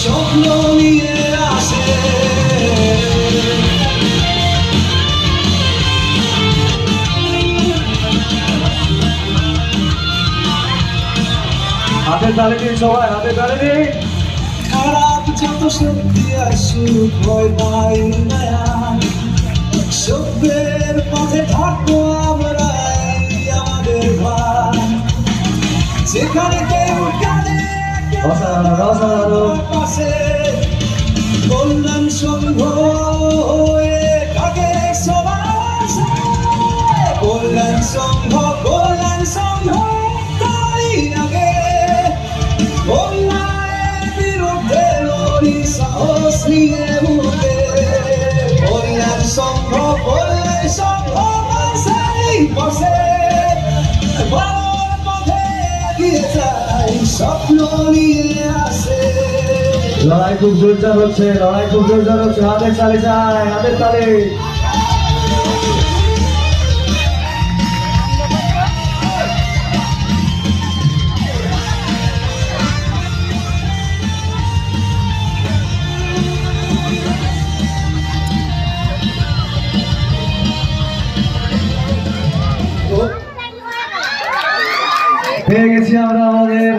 স্বপ্ন নিয়ে আসে। হাতে তালি দিন সবাই, হাতে তালি দিন। খারাপ যত শক্তি আসুক ভয় পাই না, সত্যের পথে থাকবো আমরা আমাদের ভাই। যেখানে কেউ কাঁদে পাশে কল্যাণ সংঘ হয়ে থাকে সবার, কল্যাণ সংঘ তাই আগে অন্যায়ের বিরুদ্ধে লড়ি সাহস নিয়ে মুখে। কল্যাণ সংঘ বসে ভালোর পথে এগিয়ে যায়, স্বপ্ন নিয়ে আসে। লড়াই খুব জোরদার হচ্ছে, লড়াই খুব জোরদার হচ্ছে। হাতের তালি চাই, হাতের তালি। পেয়ে গেছি আমরা আমাদের